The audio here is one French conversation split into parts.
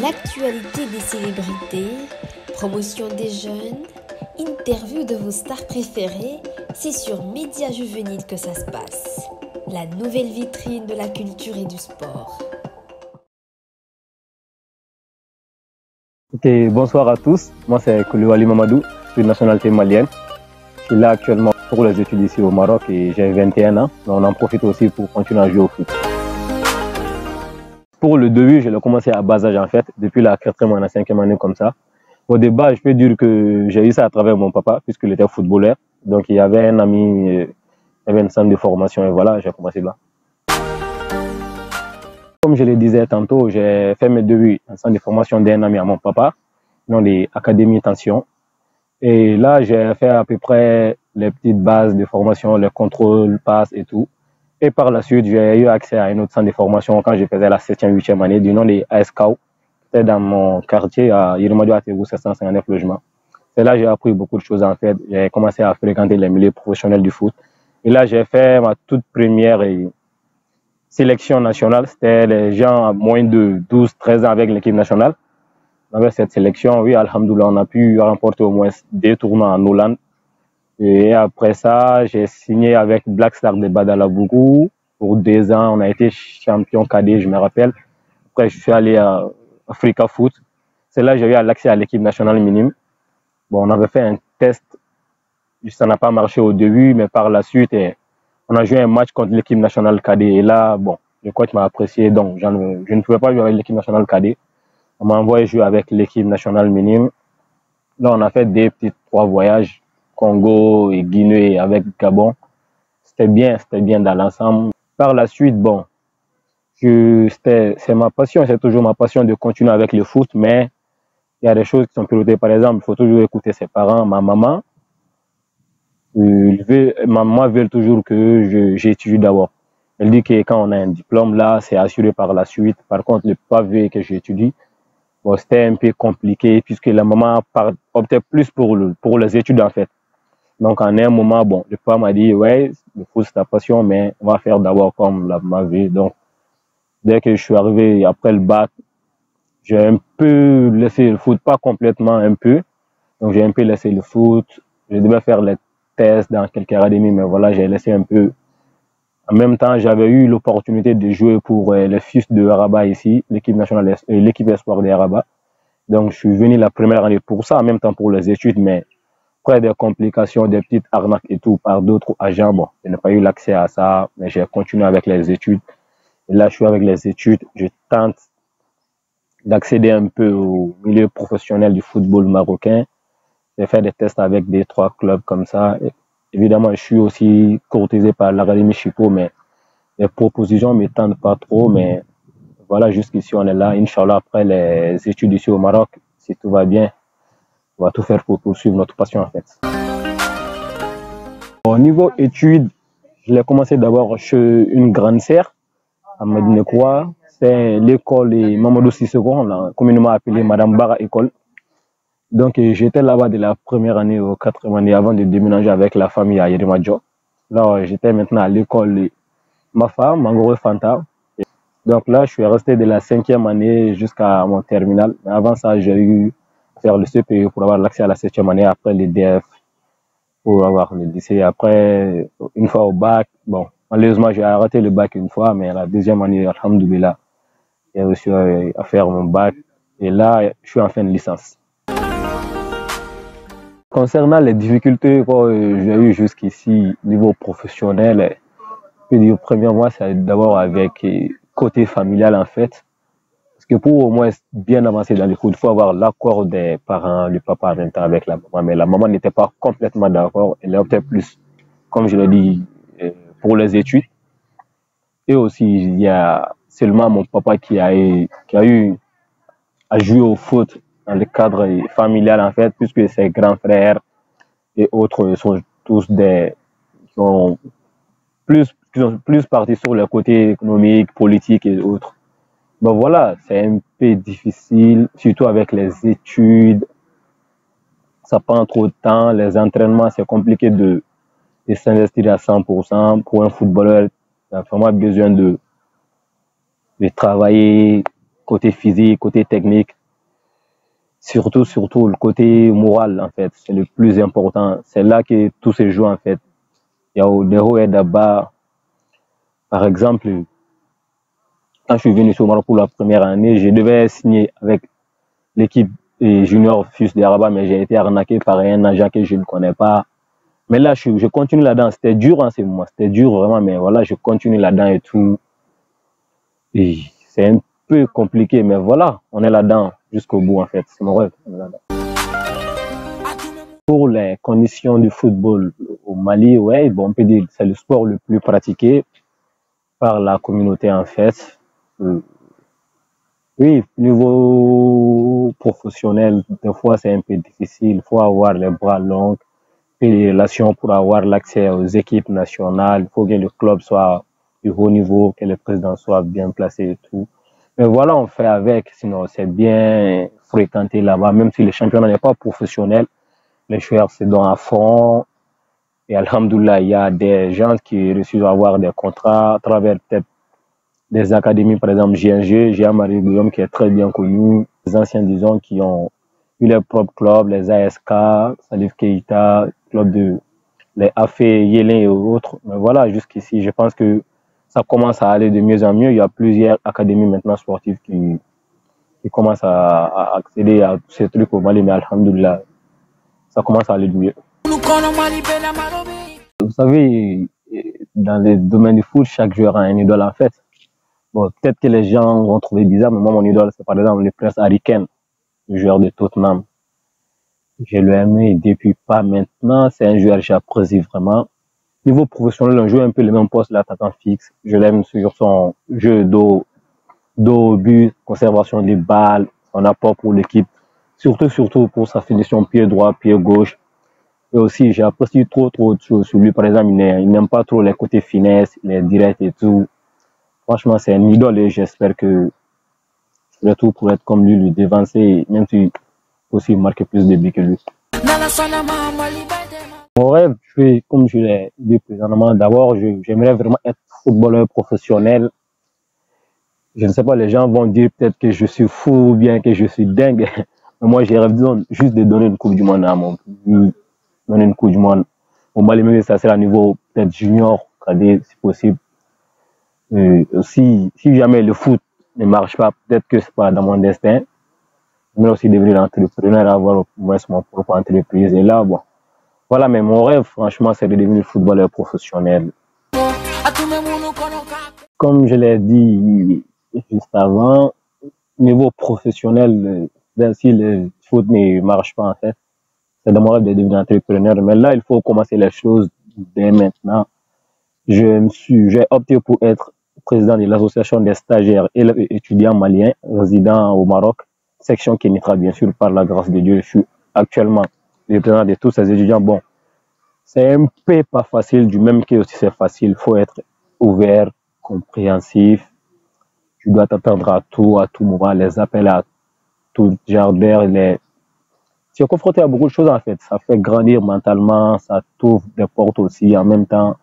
L'actualité des célébrités, promotion des jeunes, interview de vos stars préférées, c'est sur Média Juvénile que ça se passe. La nouvelle vitrine de la culture et du sport. Ok, bonsoir à tous. Moi, c'est Koulibaly Mamadou, je suis de nationalité malienne. Je suis là actuellement pour les études ici au Maroc et j'ai 21 ans. Mais on en profite aussi pour continuer à jouer au foot. Pour le début, je l'ai commencé à bas âge en fait, depuis la 4e et la 5e année comme ça. Au début, je peux dire que j'ai eu ça à travers mon papa, puisqu'il était footballeur. Donc, il y avait un ami, il y avait une centre de formation et voilà, j'ai commencé là. Comme je le disais tantôt, j'ai fait mes débuts en centre de formation d'un ami à mon papa, dans les académies Tension. Et là, j'ai fait à peu près les petites bases de formation, les contrôles, passes et tout. Et par la suite, j'ai eu accès à un autre centre de formation quand je faisais la 7e, 8e année, du nom des ASCAO. C'était dans mon quartier à Yirimadio Atégou, 759 logements. C'est là que j'ai appris beaucoup de choses en fait. J'ai commencé à fréquenter les milieux professionnels du foot. Et là, j'ai fait ma toute première sélection nationale. C'était les gens à moins de 12, 13 ans avec l'équipe nationale. Avec cette sélection, oui, alhamdoulilah, on a pu remporter au moins 2 tournois en Hollande. Et après ça, j'ai signé avec Black Star de Badalabougou pour 2 ans. On a été champion cadet, je me rappelle. Après, je suis allé à Africa Foot. C'est là que j'ai eu l'accès à l'équipe nationale minime. Bon, on avait fait un test. Ça n'a pas marché au début, mais par la suite, on a joué un match contre l'équipe nationale cadet. Et là, bon, le coach m'a apprécié, donc je ne pouvais pas jouer avec l'équipe nationale cadet. On m'a envoyé jouer avec l'équipe nationale minime. Là, on a fait des petits 3 voyages, Congo et Guinée avec Gabon. C'était bien dans l'ensemble. Par la suite, bon, c'est ma passion, c'est toujours ma passion de continuer avec le foot, mais il y a des choses qui sont pilotées. Par exemple, il faut toujours écouter ses parents. Ma maman veut toujours que j'étudie d'abord. Elle dit que quand on a un diplôme, là, c'est assuré par la suite. Par contre, le papa veut que j'étudie. Bon, c'était un peu compliqué puisque la maman optait plus pour les études en fait. Donc, en un moment, bon, le papa m'a dit, ouais, le foot c'est ta passion, mais on va faire d'abord comme la maman veut. Donc, dès que je suis arrivé après le bac, j'ai un peu laissé le foot, pas complètement, un peu. Donc, j'ai un peu laissé le foot. Je devais faire les tests dans quelques académies, mais voilà, j'ai laissé un peu. En même temps, j'avais eu l'opportunité de jouer pour les fils de Rabat ici, l'équipe nationale, l'équipe espoir de Rabat. Donc, je suis venu la première année pour ça, en même temps pour les études, mais après des complications, des petites arnaques et tout par d'autres agents, bon, je n'ai pas eu l'accès à ça, mais j'ai continué avec les études. Et là, je suis avec les études, je tente d'accéder un peu au milieu professionnel du football marocain. J'ai fait des tests avec 2, 3 clubs comme ça. Et évidemment, je suis aussi courtisé par l'Académie Chipo, mais les propositions ne me tentent pas trop. Mais voilà, jusqu'ici, on est là. Inch'Allah, après les études ici au Maroc, si tout va bien, on va tout faire pour poursuivre notre passion en fait. Au niveau études, je l'ai commencé d'abord chez une grande sœur à Medinekwa. C'est l'école Mamadou Sissoko, communément appelée Madame Bara École. Donc, j'étais là-bas de la première année aux 4e année avant de déménager avec la famille à Yerimadjo. Là, j'étais maintenant à l'école Mafa, Mangoro Fanta. Donc là, je suis resté de la 5e année jusqu'à mon terminal. Mais avant ça, j'ai eu à faire le CPE pour avoir l'accès à la 7e année, après le DF pour avoir le lycée. Après, une fois au bac, bon, malheureusement, j'ai arrêté le bac une fois, mais la 2e année, alhamdoulilah, j'ai réussi à faire mon bac. Et là, je suis en fin de licence. Concernant les difficultés que j'ai eues jusqu'ici, niveau professionnel, premièrement, c'est d'abord avec côté familial en fait. Parce que pour au moins bien avancer dans le foot, il faut avoir l'accord des parents, le papa en même temps avec la maman. Mais la maman n'était pas complètement d'accord. Elle optait plus, comme je l'ai dit, pour les études. Et aussi, il y a seulement mon papa qui a eu à jouer au foot dans le cadre familial en fait, puisque ses grands frères et autres sont tous qui sont plus partis sur le côté économique, politique et autres. Donc voilà, c'est un peu difficile, surtout avec les études. Ça prend trop de temps. Les entraînements, c'est compliqué de s'investir à 100%. Pour un footballeur, il a vraiment besoin de travailler côté physique, côté technique. Surtout le côté moral, en fait. C'est le plus important. C'est là que tout se joue, en fait. Il y a des hauts et des bas. Par exemple, quand je suis venu sur Maroc pour la première année, je devais signer avec l'équipe junior FUS de Rabat, mais j'ai été arnaqué par un agent que je ne connais pas. Mais là, je continue là-dedans. C'était dur en ce moment. C'était dur vraiment, mais voilà, je continue là-dedans et tout. Et c'est un peu compliqué, mais voilà, on est là-dedans jusqu'au bout, en fait. C'est mon rêve. Pour les conditions du football au Mali, ouais, bon, on peut dire que c'est le sport le plus pratiqué par la communauté, en fait. Oui, niveau professionnel, des fois, c'est un peu difficile. Il faut avoir les bras longs et les relations pour avoir l'accès aux équipes nationales. Il faut que le club soit du haut niveau, que le président soit bien placé et tout. Mais voilà, on fait avec. Sinon, c'est bien fréquenté là-bas. Même si le championnat n'est pas professionnel, les joueurs se donnent à fond. Et alhamdoulilah, il y a des gens qui réussissent à avoir des contrats à travers peut-être des académies, par exemple GNG, Jean-Marie Guillaume, qui est très bien connu. Les anciens, disons, qui ont eu leurs propres clubs, les ASK, Salif Keita, club de les Afé, Yélin et autres. Mais voilà, jusqu'ici, je pense que ça commence à aller de mieux en mieux. Il y a plusieurs académies maintenant sportives qui commencent à accéder à tous ces trucs au Mali, mais alhamdoulilah, ça commence à aller de mieux. Vous savez, dans le domaine du foot, chaque joueur a un idole en fait. Bon, peut-être que les gens vont trouver bizarre, mais moi, mon idole, c'est par exemple le prince Harry Kane, le joueur de Tottenham. Je l'aimé depuis pas maintenant. C'est un joueur que j'apprécie vraiment. Niveau professionnel, on joue un peu le même poste, l'attaquant fixe. Je l'aime sur son jeu dos but, conservation des balles, son apport pour l'équipe. Surtout pour sa finition pied droit, pied gauche. Et aussi, j'apprécie trop de choses sur lui. Par exemple, il n'aime pas trop les côtés finesse, les directs et tout. Franchement, c'est un idole et j'espère que je ferai tout pour être comme lui dévancer, même si aussi marquer plus de buts que lui. Mon rêve, comme je l'ai dit précédemment, d'abord, j'aimerais vraiment être footballeur professionnel. Je ne sais pas, les gens vont dire peut-être que je suis fou ou bien que je suis dingue. Mais moi, j'ai rêve juste de donner une Coupe du Monde à mon pays. Donner une Coupe du Monde. Au Mali, mais ça c'est à niveau peut-être junior, cadet, si possible. Si jamais le foot ne marche pas, peut-être que c'est pas dans mon destin. Mais aussi devenir entrepreneur, avoir au moins mon propre entreprise. Et là, bon. Voilà, mais mon rêve, franchement, c'est de devenir footballeur professionnel. Comme je l'ai dit juste avant, niveau professionnel, si le foot ne marche pas, en fait, c'est de mon rêve de devenir entrepreneur. Mais là, il faut commencer les choses dès maintenant. J'ai opté pour être président de l'association des stagiaires et étudiants maliens résidant au Maroc, section Kénitra, bien sûr, par la grâce de Dieu. Je suis actuellement le président de tous ces étudiants. Bon, c'est un peu pas facile, du même que aussi c'est facile. Il faut être ouvert, compréhensif. Tu dois t'attendre à tout moment, les appels à tout genre d'air. Tu es confronté à beaucoup de choses en fait. Ça fait grandir mentalement, ça t'ouvre des portes aussi. En même temps,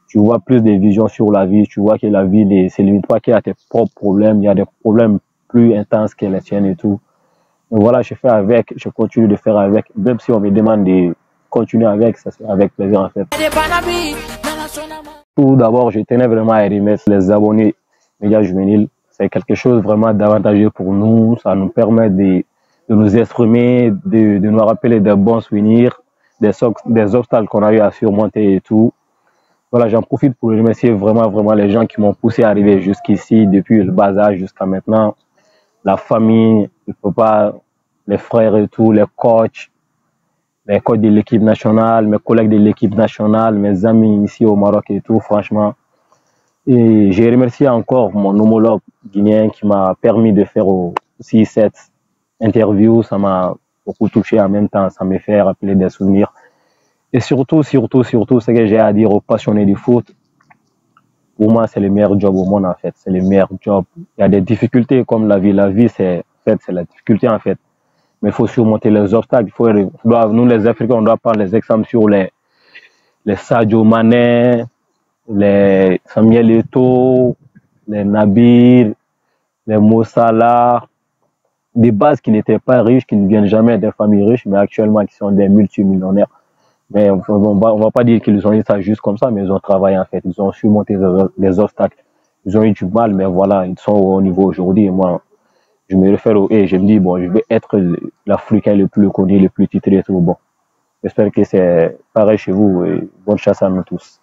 tu vois plus de visions sur la vie. Tu vois que la vie ne se limite pas qu'à tes propres problèmes. Il y a des problèmes plus intenses que les tiennes et tout. Donc voilà, je fais avec, je continue de faire avec. Même si on me demande de continuer avec, ça c'est avec plaisir en fait. Tout d'abord, je tenais vraiment à remercier les abonnés Médias Juvéniles. C'est quelque chose vraiment d'avantageux pour nous. Ça nous permet de nous exprimer, de nous rappeler des bons souvenirs, des obstacles qu'on a eu à surmonter et tout. Voilà, j'en profite pour remercier vraiment les gens qui m'ont poussé à arriver jusqu'ici, depuis le bas âge jusqu'à maintenant. La famille, le papa, les frères et tout, les coachs de l'équipe nationale, mes collègues de l'équipe nationale, mes amis ici au Maroc et tout, franchement. Et j'ai remercié encore mon homologue guinéen qui m'a permis de faire aussi cette interview. Ça m'a beaucoup touché en même temps, ça me fait rappeler des souvenirs. Et surtout, ce que j'ai à dire aux passionnés du foot, pour moi, c'est le meilleur job au monde en fait. C'est le meilleur job. Il y a des difficultés comme la vie. La vie, c'est la difficulté en fait. Mais il faut surmonter les obstacles. Nous, les Africains, on doit prendre les exemples sur les Sadio Mané, les Samuel Eto'o, les Nabil, les Mo Salah, des bases qui n'étaient pas riches, qui ne viennent jamais des familles riches, mais actuellement qui sont des multimillionnaires. Mais on va pas dire qu'ils ont eu ça juste comme ça, mais ils ont travaillé en fait. Ils ont surmonté les obstacles. Ils ont eu du mal, mais voilà, ils sont au niveau aujourd'hui. Et moi, je me réfère et je me dis, bon, je vais être l'Africain le plus connu, le plus titré et tout. Bon, j'espère que c'est pareil chez vous et bonne chasse à nous tous.